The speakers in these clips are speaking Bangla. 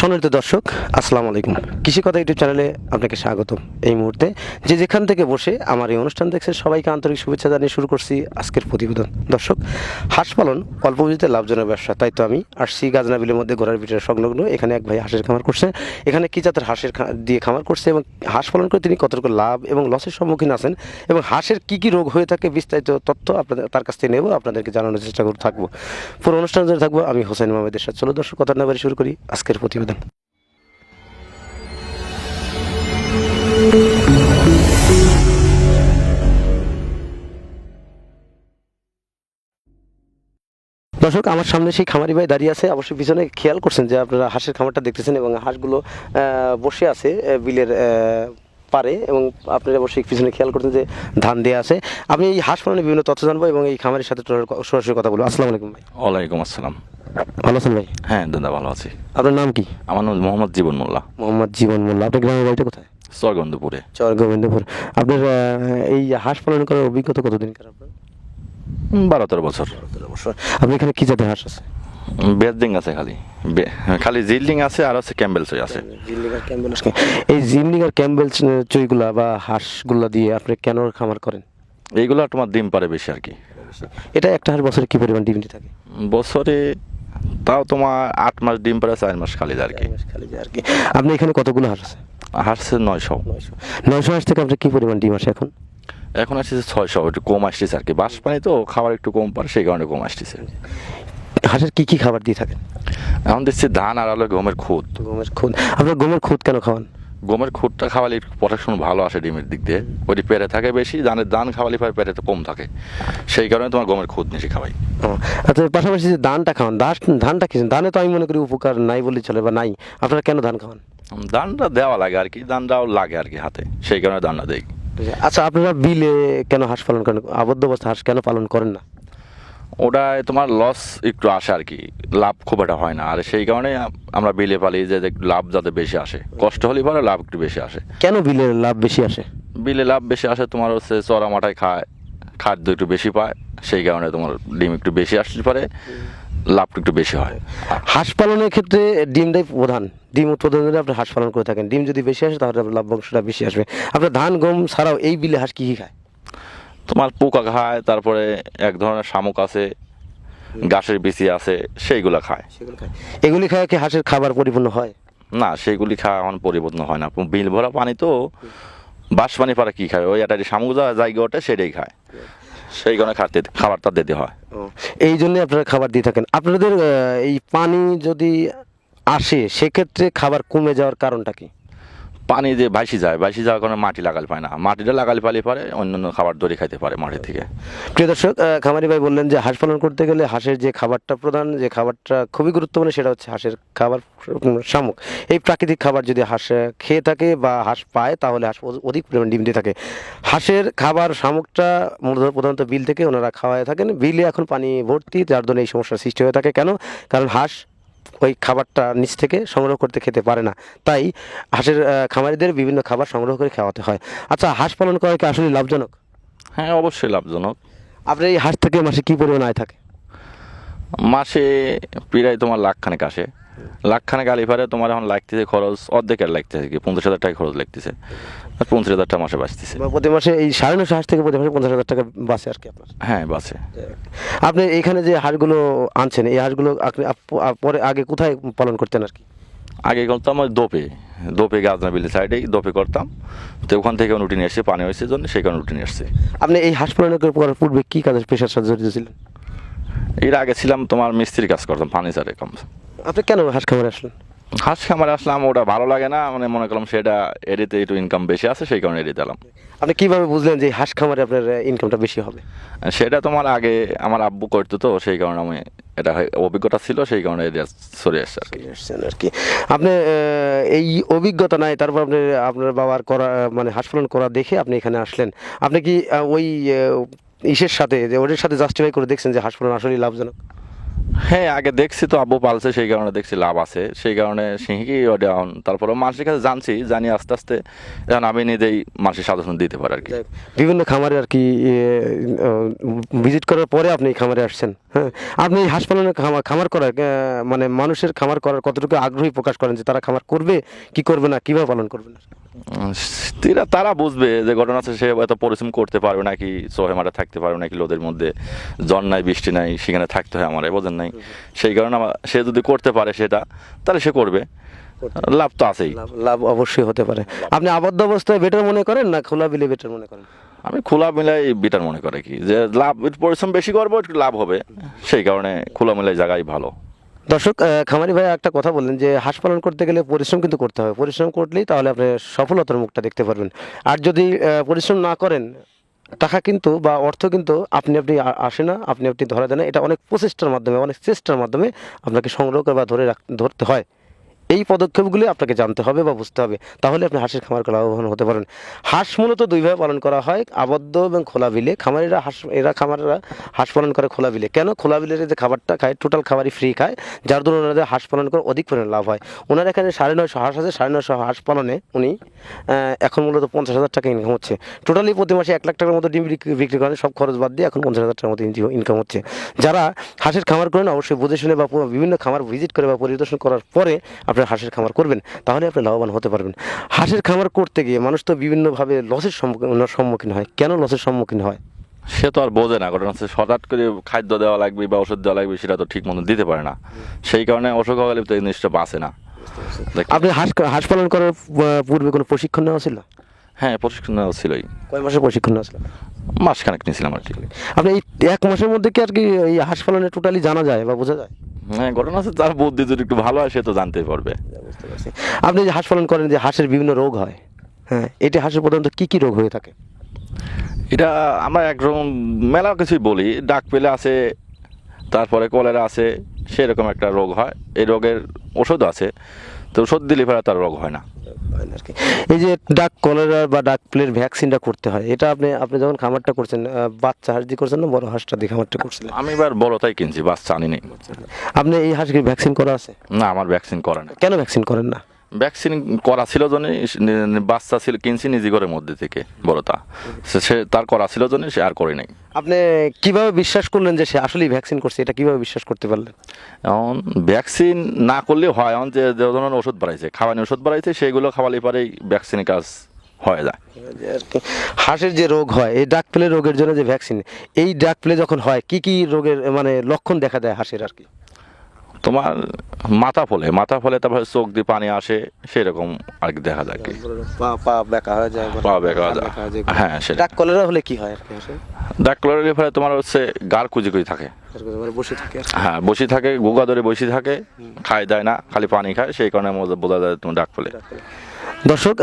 সম্মানিত দর্শক, আসসালামু আলাইকুম। কৃষি কথা ইউটিউব চ্যানেলে আপনাকে স্বাগতম। এই মুহূর্তে যে যেখান থেকে বসে আমার এই অনুষ্ঠান দেখছেন সবাইকে আন্তরিক শুভেচ্ছা জানিয়ে শুরু করছি আজকের প্রতিবেদন। দর্শক, হাঁস পালন অল্প পুঁজিতে লাভজনক ব্যবসা, তাই তো আমি আসছি গাজনা বিলের মধ্যে ঘোড়ার পিঠের সংলগ্ন। এখানে এক ভাই হাঁসের খামার করছে। এখানে কি জাতের হাঁসের দিয়ে খামার করছে এবং হাঁস পালন করে তিনি কতটুকু লাভ এবং লসের সম্মুখীন আছেন এবং হাঁসের কী কী রোগ হয়ে থাকে বিস্তারিত তথ্য আপনাদের তার কাছ থেকে নেব, আপনাদেরকে জানানোর চেষ্টা করে থাকবো। পুরো অনুষ্ঠান ধরে থাকবো আমি হোসেন মাহমুদের সাথে। চলো দর্শক, কথা না বাড়ি শুরু করি আজকের প্রতিবেদন। দর্শক, আমার সামনে সেই খামারি ভাই দাঁড়িয়ে আছে। অবশ্যই পিছনে খেয়াল করছেন যে আপনারা হাঁসের খামারটা দেখতেছেন এবং হাঁসগুলো বসে আছে বিলের পারে, এবং আপনারা অবশ্যই পিছনে খেয়াল করছেন যে ধান দেওয়া আছে। আমি এই হাঁস পালনের বিভিন্ন তথ্য জানবো এবং এই খামারের সাথে সরাসরি কথা বলবো। আসসালামু আলাইকুম ভাই। ওয়ালাইকুম আসসালাম। ভালো আছেন ভাই? হ্যাঁ দাদা, ভালো আছি। আপনার নাম কি? আমার নাম মোহাম্মদ জীবন মোল্লা, মোহাম্মদ জীবন মোল্লা। আপনার গ্রামের বাড়িটা কোথায়? চরগন্ধপুরে। চর গোবিন্দপুর। আপনার এই হাঁস পালন করার অভিজ্ঞতা কতদিনকার আপনার? 12-13 বছর। আপনি এখানে কি জাতের হাঁস আছে? বেজডিং আছে, খালি জিল্ডিং আছে, আর আছে ক্যাম্বেল চই আছে। এই জিমনিং আর ক্যাম্বেল চইগুলা বা হাঁসগুলা দিয়ে আপনি কেন খামার করেন? এইগুলো তোমার ডিম পারে বেশি আর কি। এটা একটা হাঁস বছরে কি পরিমাণ ডিম দিয়ে থাকে? বছরে তাও তোমার 8 মাস ডিম পারে, 4 মাস খালি আর কি। আপনি এখানে কতগুলো হাঁস আছে? হাঁসছে 900। 900 হাঁস থেকে আপনার কি পরিমাণ ডিম আসে এখন? এখন আসছে 600, একটু কম আসতেছে আর কি। বাঁশ পানি তো খাবার একটু কম পারে, সেই কারণে কম আসতেছে। হাঁসের কি কি খাবার দিয়ে থাকেন? এখন দিচ্ছি ধান আর আলো গমের খুদ। গমের খুদ। আপনার গমের খুদ কেন খাওয়ান? গমের খুদটা খাওয়ালে প্রোটেকশন ভালো আসে ডিমের দিক দিয়ে। ওইটি পেরে থাকে বেশি, ধানের ধান খাওয়ালে পরে পেরে তো কম থাকে, সেই কারণে তোমার গমের খুদ বেশি খাওয়াই। আচ্ছা, পাশাপাশি যে ধানটা খাওয়ান, ধানটা খেয়েছেন, ধানে তো আমি মনে করি উপকার নাই বলে চলে বা নাই। আপনারা কেন ধান খাওয়ান? ধানটা দেওয়া লাগে আর কি, ধানটাও লাগে আর কি হাতে, সেই কারণে ধানটা দেই। আচ্ছা, আপনারা বিলে কেন হাঁস পালন করেন? আবদ্ধ অবস্থা হাঁস কেন পালন করেন না? ওটায় তোমার লস একটু আসে আর কি, লাভ খুব একটা হয় না, আর সেই কারণে আমরা বিলে পালি যে লাভ যাতে বেশি আসে। কষ্ট হলে পরে লাভ একটু বেশি আসে। কেন বিলে লাভ বেশি আসে? বিলে লাভ বেশি আসে তোমার হচ্ছে চড়া মাঠায় খায়, খাদ্য একটু বেশি পায়, সেই কারণে তোমার ডিম একটু বেশি আসতে পারে, লাভটা একটু বেশি হয়। হাঁস পালনের ক্ষেত্রে ডিমটাই প্রধান। ডিম উৎপাদন করে আপনি হাঁস পালন করে থাকেন। ডিম যদি বেশি আসে তাহলে আপনার লাভ্যাংশটা বেশি আসবে। আপনার ধান গম ছাড়াও এই বিলে হাঁস কী কী খায়? তোমার পোকা খায়, তারপরে এক ধরনের শামুক আছে, ঘাসের বিচি আছে, সেইগুলা খায়। এগুলি খায় কি হাঁসের খাবার পরিপূর্ণ হয় না, সেইগুলি খাওয়া এখন পরিবর্তন হয় না। বিল ভরা পানি তো, বাঁশ পানি পারে কি খায়, ওই একটা শামুক জায়গা ওঠে সেটাই খায়, সেই কারণে খাবারটা দিতে হয়। এই জন্য আপনারা খাবার দিয়ে থাকেন। আপনাদের এই পানি যদি আসে সেক্ষেত্রে খাবার কমে যাওয়ার কারণটা কি? পানি যে ভাসি যাওয়ার কারণে মাটি লাগালে পায় না, মাটিটা লাগালে পালে পারে অন্যান্য খাবার ধরে খাইতে পারে মাটি থেকে। প্রিয় দর্শক, খামারি ভাই বললেন যে হাঁস পালন করতে গেলে হাঁসের যে খাবারটা প্রধান, যে খাবারটা খুবই গুরুত্বপূর্ণ, সেটা হচ্ছে হাঁসের খাবার শামুক। এই প্রাকৃতিক খাবার যদি হাঁস খেয়ে থাকে বা হাঁস পায় তাহলে হাঁস অধিক পরিমাণ ডিম দিয়ে থাকে। হাঁসের খাবার শামুকটা প্রধানত বিল থেকে ওনারা খাওয়ায় থাকেন। বিলে এখন পানি ভর্তি, যার জন্য এই সমস্যার সৃষ্টি হয়ে থাকে। কেন? কারণ হাঁস ওই খাবারটা নিচ থেকে সংগ্রহ করতে খেতে পারে না, তাই হাঁসের খামারিদের বিভিন্ন খাবার সংগ্রহ করে খাওয়াতে হয়। আচ্ছা, হাঁস পালন করা কি আসলে লাভজনক? হ্যাঁ, অবশ্যই লাভজনক। আপনার এই হাঁস থেকে মাসে কি পরিমাণ আয় থাকে? মাসে প্রায় তোমার লাখখানেক আসে। লাখখানেক আলি পারে তোমার এখন লাগতেছে খরচ অর্ধেকের লাগতেছে কি, 50,000 টাকা খরচ লাগতেছে, আর 50,000 টাকা মাসে বাঁচতেছে। প্রতি মাসে এই 9.5 হাঁস থেকে প্রতি মাসে 50,000 টাকা বাঁচে আর কি আপনার? হ্যাঁ, বাঁচে। আপনি এখানে যে হাঁসগুলো আনছেন, এই হাঁসগুলো আপনি পরে আগে কোথায় পালন করতেন আর কি? আগে করতাম ওই দোপে গাজনা বিলের সাইডেই দোপে করতাম, তো ওখান থেকে উঠে নিয়ে এসে পানি হয়েছে জন্য সেই কারণে উঠে নিয়ে আসছে। আপনি এই হাঁস পালন করার পূর্বে কি কাজের পেশার সাথে জড়িত ছিলেন? এর আগে ছিলাম তোমার মিস্ত্রি কাজ করতাম, ফার্নিচারের কাম। আপনি কেন হাঁস খামারে আসলেন? হাঁস খামারে আসলাম, ওটা ভালো লাগে না, মানে মনে করলাম সেটা এরিতে একটু ইনকাম বেশি আছে, সেই কারণে এরিতে এলাম। আপনি কিভাবে বুঝলেন যে হাঁস খামারে আপনার ইনকামটা বেশি হবে? সেটা তোমার আগে আমার আব্বু করতো, তো সেই কারণে আমি এটা অভিজ্ঞতা ছিল, সেই কারণে সরে আসছে আর কি। আপনি এই অভিজ্ঞতা নাই, তারপর আপনি আপনার বাবার করা মানে হাঁস পালন করা দেখে আপনি এখানে আসলেন। আপনি কি ওই ইসের সাথে যে ওদের সাথে জাস্টিফাই করে দেখছেন যে হাঁস পালন আসলেই লাভজনক? হ্যাঁ আগে দেখছি তো আব্বু পালছে, সেই কারণে দেখছি লাভ আছে, সেই কারণে সিংহি এখন তারপরে মানুষের কাছে জানি আস্তে আস্তে এখন আমি নিজেই মানুষের সাজেশন দিতে পারি আর কি। বিভিন্ন খামারে আর কি ভিজিট করার পরে আপনি এই খামারে আসছেন। হ্যাঁ, আপনি এই হাঁস পালনের খামার করার মানে মানুষের খামার করার কতটুকু আগ্রহী প্রকাশ করেন যে তারা খামার করবে কি করবে না, কিভাবে পালন করবে না? তারা বুঝবে যে ঘটনা আছে, সে এত পরিশ্রম করতে পারবে নাকি, চোহে মাঠে থাকতে পারবে নাকি, লোদের মধ্যে ঝড় নাই বৃষ্টি নাই সেখানে থাকতে হয় আমার, বোঝেন নাই, সেই কারণে সে যদি করতে পারে সেটা, তাহলে সে করবে, লাভ তো আছেই। লাভ অবশ্যই হতে পারে। আপনি আবদ্ধ অবস্থায় বেটার মনে করেন না খোলা বিলে বেটার মনে করেন? আমি খোলা মিলাই বেটার মনে করে কি, যে লাভ পরিশ্রম বেশি করবো একটু লাভ হবে, সেই কারণে খোলা মিলাই জায়গায় ভালো। দর্শক, খামারি ভাই একটা কথা বললেন যে হাঁস পালন করতে গেলে পরিশ্রম কিন্তু করতে হবে, পরিশ্রম করলেই তাহলে আপনি সফলতার মুখটা দেখতে পারবেন। আর যদি পরিশ্রম না করেন, টাকা কিন্তু বা অর্থ কিন্তু আপনি আসে না, আপনি ধরা দেন না। এটা অনেক প্রচেষ্টার মাধ্যমে, অনেক চেষ্টার মাধ্যমে আপনাকে সংগ্রহ করে বা ধরতে হয়। এই পদক্ষেপগুলি আপনাকে জানতে হবে বা বুঝতে হবে, তাহলে আপনি হাঁসের খামার করে লাভবান হতে পারেন। হাঁস মূলত দুইভাবে পালন করা হয়, আবদ্ধ এবং খোলা বিলে। খামারিরা খামারেরা হাঁস পালন করে খোলা বিলে। কেন? খোলা বিলের যে খাবারটা খায় টোটাল খাবারই ফ্রি খায়, যার দরুন ওনাদের হাঁস পালন করে অধিক পরিমাণে লাভ হয়। ওনার এখানে 950 হাঁস আছে, 950 হাঁস পালনে উনি এখন মূলত 50,000 টাকা ইনকাম হচ্ছে। টোটালি প্রতি মাসে 1 লাখ টাকার মতো ডিম বিক্রি করেন, সব খরচ বাদ দিয়ে এখন 50,000 টাকার মতো ইনকাম হচ্ছে। যারা হাঁসের খামার করেন অবশ্যই বুঝে শুনে বা বিভিন্ন খামার ভিজিট করে বা পরিদর্শন করার পরে আপনার হাঁসের খামার করবেন, তাহলে আপনি লাভবান হতে পারবেন। হাঁসের খামার করতে গিয়ে মানুষ তো বিভিন্নভাবে লসের সম্মুখীন হয়। কেন লসের সম্মুখীন হয়? সে তো আর বোঝে না, ঘটনা হচ্ছে হঠাৎ করে খাদ্য দেওয়া লাগবে বা ওষুধ দেওয়া লাগবে, সেটা তো ঠিক মতো দিতে পারে না, সেই কারণে অসুখ হলে তো এই জিনিসটা বাঁচে না। আপনি হাঁস পালন করার পূর্বে কোনো প্রশিক্ষণ নেওয়া ছিল? হ্যাঁ প্রশিক্ষণ নেওয়া ছিলই, কয় মাসের প্রশিক্ষণ নেওয়া ছিল? মাসখানেক নিয়েছিলাম আর কি। আপনি এই 1 মাসের মধ্যে কি আর কি এই হাঁস পালনে টোটালি জানা যায় বা বোঝা যায়? হ্যাঁ ঘটনা আছে, তার বুদ্ধি যদি একটু ভালো হয় সে তো জানতেই পারবে। বুঝতে পারছি। আপনি যে হাঁস পালন করেন, যে হাঁসের বিভিন্ন রোগ হয়, হ্যাঁ, এটি হাঁসের প্রধানত কি কি রোগ হয়ে থাকে? এটা আমরা একরকম মেলা কিছুই বলি, ডাক পেলে আছে, তারপরে কলেরা আছে, সেরকম একটা রোগ হয়, এই রোগের ওষুধ আছে, তো ওষুধ দিলে পরে তার রোগ হয় না। এই যে ডাক কলেরা বা ডাক প্লের ভ্যাকসিনটা করতে হয়, এটা আপনি যখন খামারটা করছেন, বাচ্চা হাঁস দিয়ে করছেন না বড় হাঁসটা দিয়ে খামারটা করছিলেন? আমি এবার বড়টাই কিনছি, বাচ্চা আনি নেই। আপনি এই হাঁসকে ভ্যাকসিন করা আছে? না আমার ভ্যাকসিন করে না। কেন ভ্যাকসিন করেন না? ভ্যাকসিন করা ছিল জন্য, বাচ্চা ছিল কিনছি নিজে ঘরের মধ্যে থেকে বড়টা, সে তার করা ছিল জন্য সে আর করে নাই। আপনি কিভাবে বিশ্বাস করলেন যে সে আসলেই ভ্যাকসিন করছে? এটা কিভাবে বিশ্বাস করতে পারলেন? এখন ভ্যাকসিন না করলে হয়, এখন যে ধরনের ওষুধ বাড়াইছে, খাওয়ানি ওষুধ বাড়াইছে, সেগুলো খাওয়ালে পরেই ভ্যাকসিনের কাজ হয়ে যায়। হাঁসের যে রোগ হয়, এই ডাক প্লে রোগের জন্য যে ভ্যাকসিন, এই ডাক প্লে যখন হয় কি কি রোগের মানে লক্ষণ দেখা দেয় হাঁসের আর কি? তোমার মাথা ফলে তারপরে চোখ দিয়ে পানি আসে, সেরকম আর কি দেখা যায় কি, পা বেঁকা হয়ে যায়, পা বেঁকা হয়ে যায়। হ্যাঁ সেটা। ডাক কলেরা হলে কি হয় আর কি? হাঁসের ডাক কলেরার ফলে তোমার হচ্ছে গার কুজি থাকে, মানে বসে থাকে আর কি। হ্যাঁ বসে থাকে, গোগা ধরে বসে থাকে, খায় দেয় না, খালি পানি খায়, সেই কারণে বোঝা যায় তোমার ডাক ফলে। দর্শক,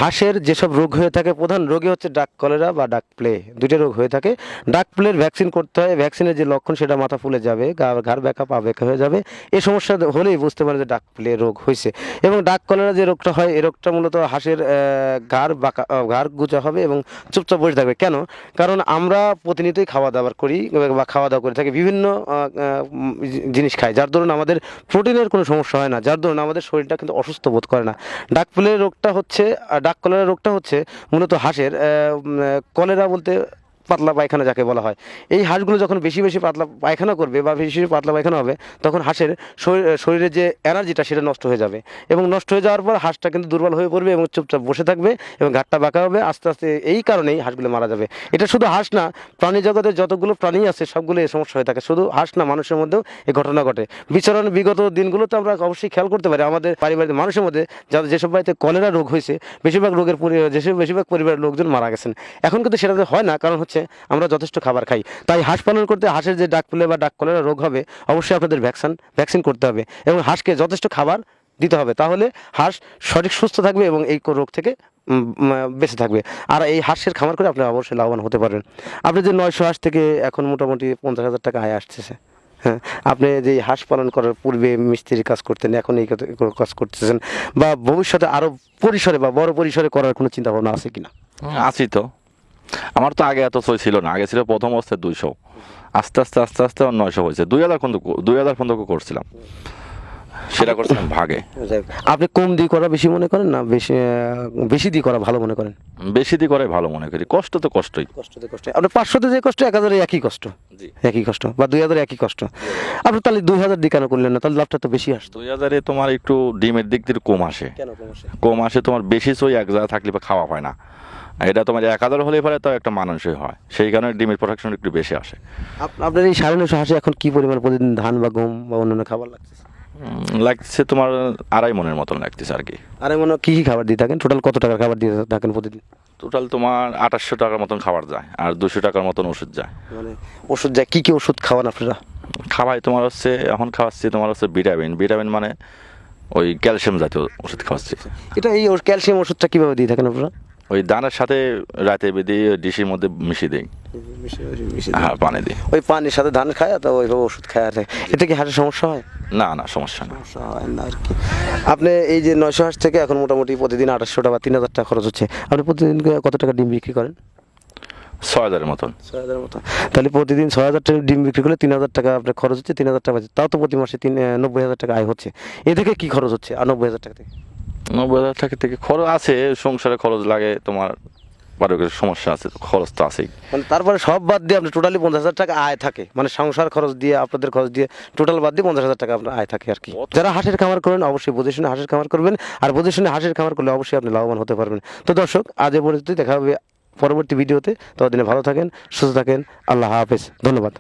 হাঁসের যেসব রোগ হয়ে থাকে, প্রধান রোগী হচ্ছে ডাক কলেরা বা ডাক প্লে, দুইটা রোগ হয়ে থাকে। ডাক প্লের ভ্যাকসিন করতে হয়, ভ্যাকসিনের যে লক্ষণ সেটা মাথা ফুলে যাবে, ঘাড় ব্যাকা, পা ব্যাকা হয়ে যাবে। এই সমস্যা হলেই বুঝতে পারে যে ডাক প্লে রোগ হয়েছে। এবং ডাক কলেরা যে রোগটা হয়, এই রোগটা মূলত হাঁসের ঘাড় গুঁজা হবে এবং চুপচাপ বসে থাকবে। কেন? কারণ আমরা প্রতিনিয়তই খাওয়া দাওয়া করি বা খাওয়া দাওয়া করে থাকি, বিভিন্ন জিনিস খাই, যার দরুন আমাদের প্রোটিনের কোনো সমস্যা হয় না, যার দরুন আমাদের শরীরটা কিন্তু অসুস্থ বোধ করে না। ডাক ডাক কলেরা রোগটা হচ্ছে মূলত হাঁসের কলেরা বলতে পাতলা পায়খানা যাকে বলা হয়। এই হাঁসগুলো যখন বেশি বেশি পাতলা পায়খানা করবে বা বেশি বেশি পাতলা পায়খানা হবে, তখন হাঁসের শরীরের যে এনার্জিটা সেটা নষ্ট হয়ে যাবে, এবং নষ্ট হয়ে যাওয়ার পর হাঁসটা কিন্তু দুর্বল হয়ে পড়বে এবং চুপচাপ বসে থাকবে এবং ঘাটটা বাঁকা হবে, আস্তে আস্তে এই কারণেই হাঁসগুলো মারা যাবে। এটা শুধু হাঁস না, প্রাণী জগতে যতগুলো প্রাণী আছে সবগুলো এই সমস্যা হয়ে থাকে, শুধু হাঁস না, মানুষের মধ্যেও এই ঘটনা ঘটে। বিগত দিনগুলোতে আমরা অবশ্যই খেয়াল করতে পারি আমাদের পারিবারিক মানুষের মধ্যে, যাদের যেসব বাড়িতে কলেরা রোগ হয়েছে, বেশিরভাগ পরিবারের লোকজন মারা গেছেন। এখন কিন্তু সেটাতে হয় না, কারণ হচ্ছে আমরা যথেষ্ট খাবার খাই। তাই হাঁস পালন করতে হাঁসের যে ডাক প্লে বা ডাক কলেরা রোগ হবে, অবশ্যই আপনাদের ভ্যাকসিন করতে হবে এবং হাঁসকে যথেষ্ট খাবার দিতে হবে, তাহলে হাঁস সঠিক সুস্থ থাকবে এবং এই রোগ থেকে বেঁচে থাকবে। আর এই হাঁসের খামার করে আপনি অবশ্যই লাভবান হতে পারবেন। আপনি যে 900 হাঁস থেকে এখন মোটামুটি 50,000 টাকা আয় আসতেছে, হ্যাঁ, আপনি যে হাঁস পালন করার পূর্বে মিস্ত্রির কাজ করতেন, এখন এই কাজ করতেছেন, বা ভবিষ্যতে আরও পরিসরে বা বড় পরিসরে করার কোনো চিন্তা ভাবনা আছে কিনা? আছি তো। আমার তো আগে এত সই ছিল না, আগে ছিল প্রথম অবস্থায় 200, আস্তে আস্তে আস্তে আস্তে আমার 900 হয়েছে। 2000 পর্যন্ত করছিলাম, সেটা করছিলাম ভাগে। আপনি কম দিয়ে করা বেশি মনে করেন না বেশি দিয়ে করা ভালো মনে করেন? বেশি দিয়ে করে ভালো মনে করি, কষ্ট তো কষ্টই। আপনি 500-তে যে কষ্ট 1000-এ একই কষ্ট, জি। একই কষ্ট, বা 2000-এ একই কষ্ট। আপনি তাহলে 2000 দিয়ে কেন করলেন না? তাহলে লাভটা তো বেশি আসতো। 2000-এ তোমার একটু ডিমের দিক দিয়ে কম আসে। কেন কম আসে? কম আসে তোমার, বেশি সই এক জায়গায় থাকলে বা খাওয়া হয় না। এটা তোমার 1000 হলে পরে তো একটা মানানসই হয়, সেই কারণে ডিমের প্রোডাকশন একটু বেশি আসে। আপনার এই 950 হাঁসে এখন কি পরিমাণ প্রতিদিন ধান বা গম বা অন্যান্য খাবার লাগছে? লাগছে তোমার 2.5 মনের মতন লাগতেছে আর কি। আরে মনে কি কি খাবার দিয়ে থাকেন? টোটাল কত টাকার খাবার দিয়ে থাকেন প্রতিদিন? টোটাল তোমার 2800 টাকার মতন খাবার যায়, আর 200 টাকার মতন ওষুধ যায়। মানে ওষুধ যায়, কি কি ওষুধ খাওয়ান আপনারা? খাওয়াই তোমার হচ্ছে, এখন খাওয়াচ্ছি তোমার হচ্ছে ভিটামিন মানে ওই ক্যালসিয়াম জাতীয় ওষুধ খাওয়াচ্ছি। এটা এই ক্যালসিয়াম ওষুধটা কিভাবে দিয়ে থাকেন আপনারা? ওই দানার সাথে রাতে বেঁধে ডিশের মধ্যে মিশিয়ে দিই, হ্যাঁ পানি দিই। ওই পানির সাথে ধান খায় তো ওইভাবে ওষুধ খায় আর এতে কি হাঁসের সমস্যা হয়? না না, সমস্যা না। সমস্যা হয় না আর কি। আপনি এই যে 900 হাঁস থেকে এখন মোটামুটি প্রতিদিন 2800 টাকা বা 3000 টাকা খরচ হচ্ছে, আপনি প্রতিদিন কত টাকা ডিম বিক্রি করেন? 6000-এর মতন। 6000 মতো। তাহলে প্রতিদিন 6000 টাকা ডিম বিক্রি করলে 3000 টাকা আপনার খরচ হচ্ছে, 3000 টাকা বাঁচে। তাও তো প্রতি মাসে 90,000 টাকা আয় হচ্ছে। এ থেকে কি খরচ হচ্ছে আর 90,000 টাকা থেকে? 90,000 টাকা থেকে খরচ আছে, সংসারে খরচ লাগে তোমার, পারিবারিক সমস্যা আছে, তো খরচ তো আছেই। মানে তারপরে সব বাদ দিয়ে আপনি টোটালি 50,000 টাকা আয় থাকে, মানে সংসার খরচ দিয়ে আপনাদের খরচ দিয়ে টোটাল বাদ দিয়ে 50,000 টাকা আপনার আয় থাকে আর কি। যারা হাঁসের খামার করেন অবশ্যই বুঝে শুনে হাঁসের খামার করবেন, আর বুঝে শুনে হাঁসের খামার করলে অবশ্যই আপনি লাভবান হতে পারবেন। তো দর্শক, আজ এ পর্যন্তই, দেখা হবে পরবর্তী ভিডিওতে। ততদিনে ভালো থাকেন, সুস্থ থাকেন, আল্লাহ হাফেজ, ধন্যবাদ।